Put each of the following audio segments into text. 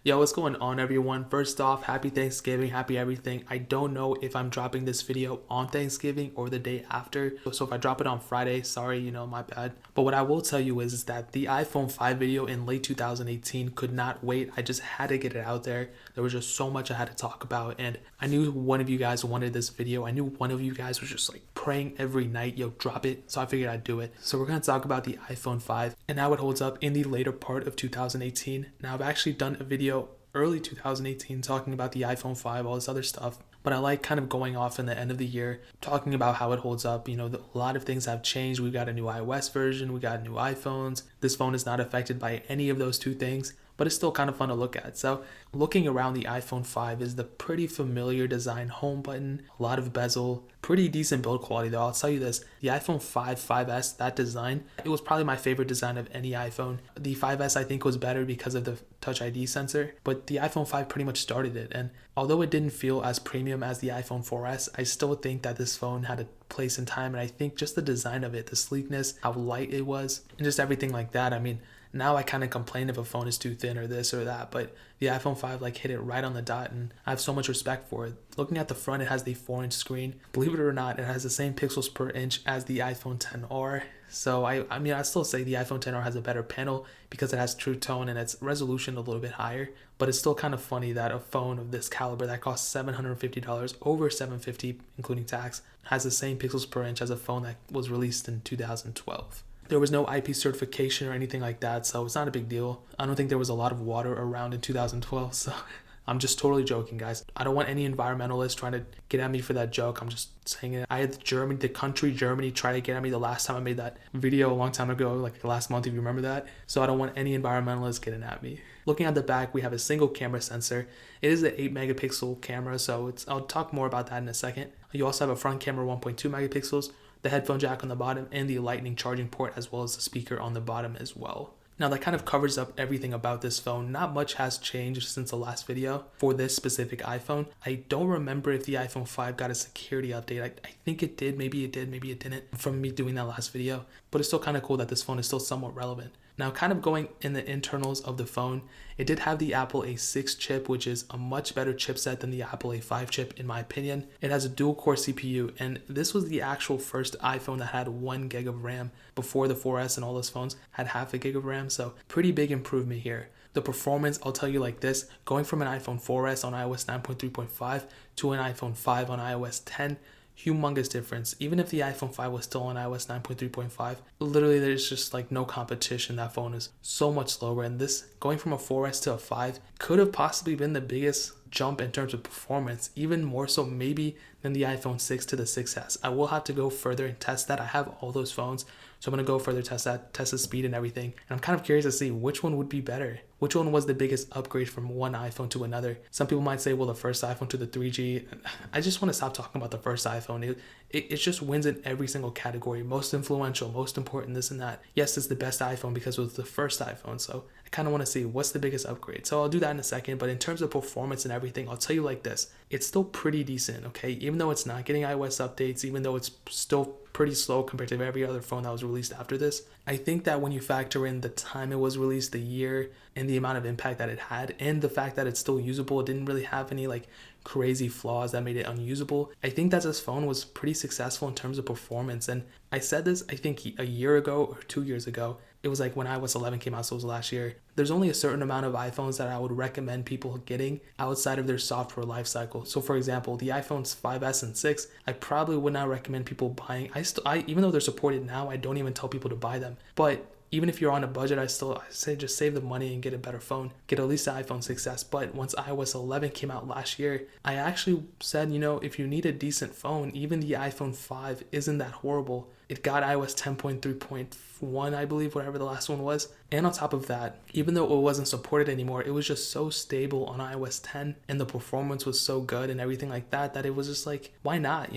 Yo, what's going on, everyone? First off, happy Thanksgiving, happy everything. I don't know if I'm dropping this video on Thanksgiving or the day after. So if I drop it on Friday, sorry, my bad. But what I will tell you is that the iPhone 5 video in late 2018 could not wait. I just had to get it out there. There was just so much I had to talk about. And I knew one of you guys wanted this video. I knew one of you guys was just like praying every night, yo, drop it. So I figured I'd do it. So we're going to talk about the iPhone 5 and how it holds up in the later part of 2018. Now, I've actually done a video early 2018 talking about the iPhone 5, all this other stuff, but I like kind of going off in the end of the year talking about how it holds up. A lot of things have changed. We've got a new iOS version, we got new iPhones. This phone is not affected by any of those two things, but it's still kind of fun to look at. So looking around the iPhone 5 is the pretty familiar design home button, a lot of bezel, pretty decent build quality though. I'll tell you this, the iPhone 5, 5S, that design, it was probably my favorite design of any iPhone. The 5S I think was better because of the Touch ID sensor, but the iPhone 5 pretty much started it. And although it didn't feel as premium as the iPhone 4S, I still think that this phone had a place in time. And I think just the design of it, the sleekness, how light it was, and just everything like that. I mean, now I kind of complain if a phone is too thin or this or that, but the iPhone 5 hit it right on the dot, and I have so much respect for it. Looking at the front, it has the 4-inch screen. Believe it or not, it has the same pixels per inch as the iPhone XR. So I still say the iPhone XR has a better panel because it has True Tone and its resolution a little bit higher. But it's still kind of funny that a phone of this caliber that costs $750, over $750 including tax, has the same pixels per inch as a phone that was released in 2012. There was no IP certification or anything like that, so it's not a big deal. I don't think there was a lot of water around in 2012, so I'm just totally joking, guys. I don't want any environmentalists trying to get at me for that joke. I'm just saying it. I had the country Germany try to get at me the last time I made that video a long time ago, like last month if you remember that. So I don't want any environmentalists getting at me. Looking at the back, we have a single camera sensor. It is an 8 megapixel camera, so I'll talk more about that in a second. You also have a front camera 1.2 megapixels, the headphone jack on the bottom, and the lightning charging port, as well as the speaker on the bottom as well. Now that kind of covers up everything about this phone. Not much has changed since the last video for this specific iPhone. I don't remember if the iPhone 5 got a security update. I think it did, maybe it did, maybe it didn't from me doing that last video, but it's still kind of cool that this phone is still somewhat relevant. Now, kind of going in the internals of the phone, it did have the Apple A6 chip, which is a much better chipset than the Apple A5 chip, in my opinion. It has a dual-core CPU, and this was the actual first iPhone that had 1 gig of RAM. Before the 4S and all those phones had half a gig of RAM, so pretty big improvement here. The performance, I'll tell you like this, going from an iPhone 4S on iOS 9.3.5 to an iPhone 5 on iOS 10, humongous difference. Even if the iPhone 5 was still on iOS 9.3.5, literally there's just no competition. That phone is so much slower, and this going from a 4S to a 5 could have possibly been the biggest jump in terms of performance, even more so maybe than the iPhone 6 to the 6S. I will have to go further and test that. I have all those phones, so I'm going to go further test the speed and everything. And I'm kind of curious to see which one would be better. Which one was the biggest upgrade from one iPhone to another? Some people might say, well, the first iPhone to the 3G. I just want to stop talking about the first iPhone. It just wins in every single category. Most influential, most important, this and that. Yes, it's the best iPhone because it was the first iPhone. So I kind of want to see what's the biggest upgrade. So I'll do that in a second. But in terms of performance and everything, I'll tell you like this. It's still pretty decent, okay? Even though it's not getting iOS updates, even though it's still pretty slow compared to every other phone that was released after this. I think that when you factor in the time it was released, the year, and the amount of impact that it had, and the fact that it's still usable, it didn't really have any crazy flaws that made it unusable. I think that this phone was pretty successful in terms of performance. And I said this, I think a year ago or 2 years ago. It was when iOS 11 came out, so it was last year. There's only a certain amount of iPhones that I would recommend people getting outside of their software lifecycle. So for example, the iPhones 5S and 6, I probably would not recommend people buying. Even though they're supported now, I don't even tell people to buy them. But even if you're on a budget, I say just save the money and get a better phone. Get at least the iPhone 6S. But once iOS 11 came out last year, I actually said, if you need a decent phone, even the iPhone 5 isn't that horrible. It got iOS 10.3.1, I believe, whatever the last one was. And on top of that, even though it wasn't supported anymore, it was just so stable on iOS 10, and the performance was so good and everything like that, that it was just why not?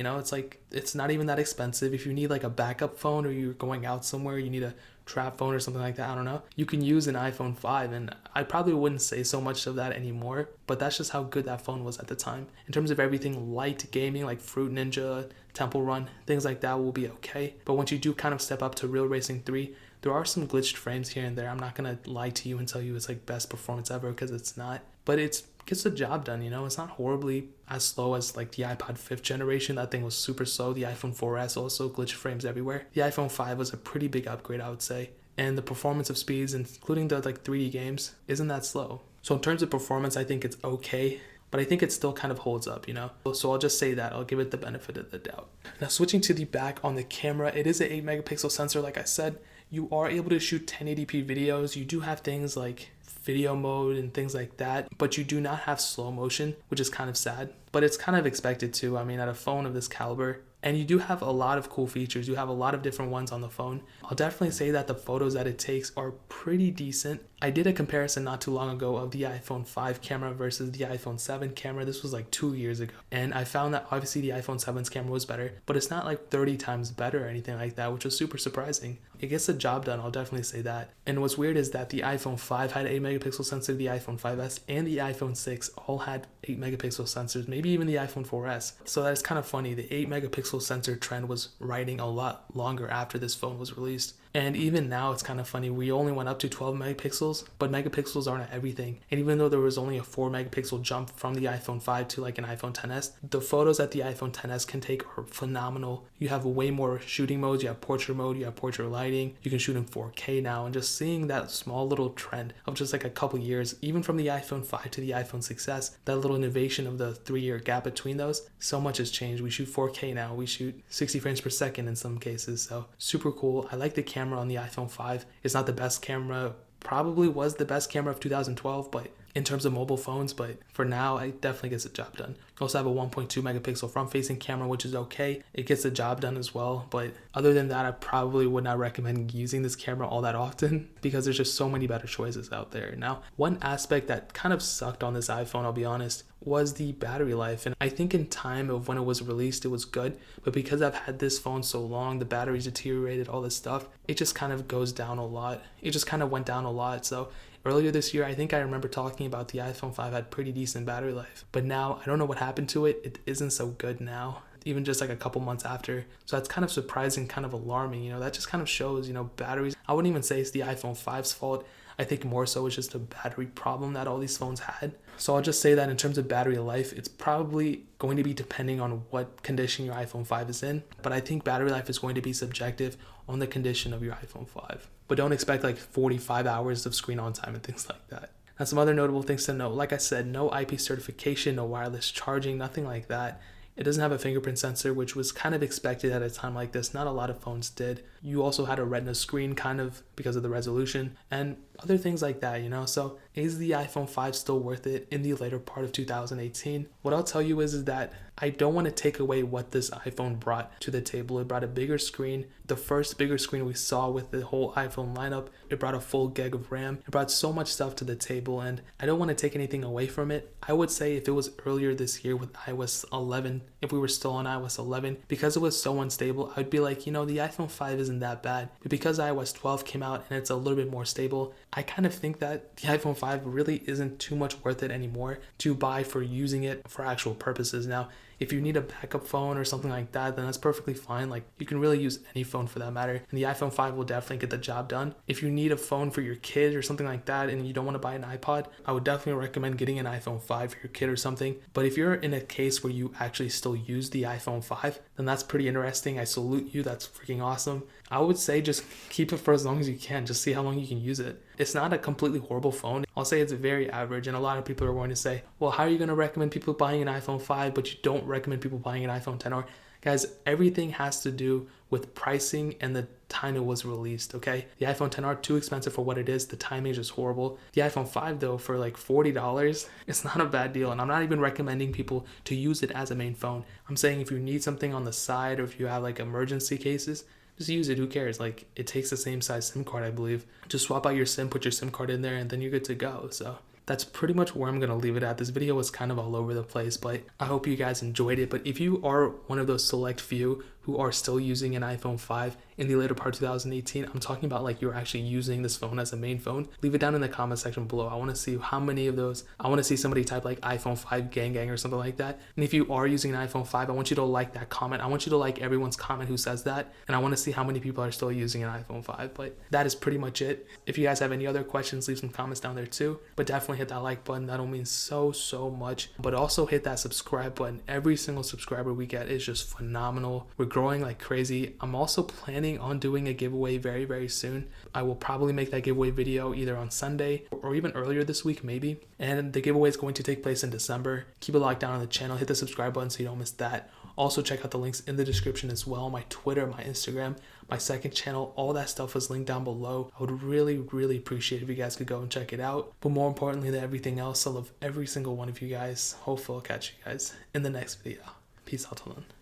It's not even that expensive. If you need a backup phone, or you're going out somewhere, you need a trap phone or something like that, I don't know, you can use an iPhone 5, and I probably wouldn't say so much of that anymore, but that's just how good that phone was at the time. In terms of everything light gaming like Fruit Ninja, Temple Run, things like that will be okay, but once you do kind of step up to Real Racing 3, there are some glitched frames here and there. I'm not gonna lie to you and tell you it's best performance ever, because it's not. but it gets the job done, you know. It's not horribly as slow as like the iPod 5th generation. That thing was super slow. The iPhone 4S also glitch frames everywhere. The iPhone 5 was a pretty big upgrade, I would say. And the performance of speeds, including the like 3D games, isn't that slow. So in terms of performance, I think it's okay, but I think it still kind of holds up, you know? So I'll just say that. I'll give it the benefit of the doubt. Now switching to the back on the camera, it is an 8 megapixel sensor, like I said. You are able to shoot 1080p videos. You do have things like video mode and things like that, but you do not have slow motion, which is kind of sad, but it's kind of expected to. I mean, at a phone of this caliber, and you do have a lot of cool features. You have a lot of different ones on the phone. I'll definitely say that the photos that it takes are pretty decent. I did a comparison not too long ago of the iPhone 5 camera versus the iPhone 7 camera. This was like 2 years ago. And I found that obviously the iPhone 7's camera was better, but it's not like 30 times better or anything like that, which was super surprising. It gets the job done, I'll definitely say that. And what's weird is that the iPhone 5 had 8 megapixel sensor, the iPhone 5S and the iPhone 6 all had 8 megapixel sensors, maybe even the iPhone 4S. So that's kind of funny. The 8 megapixel sensor trend was riding a lot longer after this phone was released. And even now it's kind of funny. We only went up to 12 megapixels, but megapixels aren't everything. And even though there was only a 4 megapixel jump from the iPhone 5 to like an iPhone 10s, the photos that the iPhone 10s can take are phenomenal. You have way more shooting modes. You have portrait mode, you have portrait lighting. You can shoot in 4K now. And just seeing that small little trend of just like a couple years, even from the iPhone 5 to the iPhone 6s, that little innovation of the 3-year gap between those, so much has changed. We shoot 4K now. We shoot 60 frames per second in some cases. So super cool. I like the camera on the iPhone 5. It's not the best camera, probably was the best camera of 2012, but in terms of mobile phones, but for now, it definitely gets the job done. You also have a 1.2 megapixel front-facing camera, which is okay. It gets the job done as well, but other than that, I probably would not recommend using this camera all that often because there's just so many better choices out there. Now, one aspect that kind of sucked on this iPhone, I'll be honest, was the battery life. And I think in time of when it was released, it was good, but because I've had this phone so long, the battery's deteriorated, all this stuff, it just kind of goes down a lot. It just kind of went down a lot. So earlier this year, I think I remember talking about the iPhone 5 had pretty decent battery life, but now I don't know what happened to it. It isn't so good now, even just like a couple months after. So that's kind of surprising, kind of alarming. You know, that just kind of shows, you know, batteries. I wouldn't even say it's the iPhone 5's fault. I think more so it's just a battery problem that all these phones had. So I'll just say that in terms of battery life, it's probably going to be depending on what condition your iPhone 5 is in. But I think battery life is going to be subjective on the condition of your iPhone 5. But don't expect like 45 hours of screen on time and things like that. Now some other notable things to note. Like I said, no IP certification, no wireless charging, nothing like that. It doesn't have a fingerprint sensor, which was kind of expected at a time like this. Not a lot of phones did. You also had a retina screen kind of because of the resolution and other things like that, you know? So is the iPhone 5 still worth it in the later part of 2018? What I'll tell you is that I don't want to take away what this iPhone brought to the table. It brought a bigger screen, the first bigger screen we saw with the whole iPhone lineup. It brought a full gig of RAM. It brought so much stuff to the table, and I don't want to take anything away from it. I would say if it was earlier this year with iOS 11, if we were still on iOS 11, because it was so unstable, I'd be like, you know, the iPhone 5 isn't that bad. But because iOS 12 came out and it's a little bit more stable, I kind of think that the iPhone 5 really isn't too much worth it anymore to buy for using it for actual purposes. Now, if you need a backup phone or something like that, then that's perfectly fine. Like, you can really use any phone for that matter. And the iPhone 5 will definitely get the job done. If you need a phone for your kid or something like that and you don't want to buy an iPod, I would definitely recommend getting an iPhone 5 for your kid or something. But if you're in a case where you actually still use the iPhone 5, then that's pretty interesting. I salute you. That's freaking awesome. I would say just keep it for as long as you can. Just see how long you can use it. It's not a completely horrible phone. I'll say it's very average, and a lot of people are going to say, well, how are you going to recommend people buying an iPhone 5, but you don't recommend people buying an iPhone 10? Or guys, everything has to do with pricing and the time it was released, okay? The iPhone 10R too expensive for what it is. The timing is just horrible. The iPhone 5 though, for like $40, it's not a bad deal. And I'm not even recommending people to use it as a main phone. I'm saying if you need something on the side or if you have like emergency cases, just use it. Who cares? Like, it takes the same size SIM card, I believe. Just swap out your SIM, put your SIM card in there, and then you're good to go. So that's pretty much where I'm going to leave it at. This video was kind of all over the place, but I hope you guys enjoyed it. But if you are one of those select few who are still using an iPhone 5 in the later part of 2018. I'm talking about like you're actually using this phone as a main phone. Leave it down in the comment section below. I want to see how many of those. I want to see somebody type like iPhone 5 gang or something like that. And if you are using an iPhone 5, I want you to like that comment. I want you to like everyone's comment who says that. And I want to see how many people are still using an iPhone 5. But that is pretty much it. If you guys have any other questions, leave some comments down there too. But definitely hit that like button. That'll mean so much. But also hit that subscribe button. Every single subscriber we get is just phenomenal. We're growing like crazy. I'm also planning on doing a giveaway very soon. I will probably make that giveaway video either on Sunday or even earlier this week maybe. And the giveaway is going to take place in December. Keep it locked down on the channel. Hit the subscribe button so you don't miss that. Also check out the links in the description as well. My Twitter, my Instagram, my second channel, all that stuff is linked down below. I would really appreciate if you guys could go and check it out. But more importantly than everything else, I love every single one of you guys. Hopefully I'll catch you guys in the next video. Peace out till then.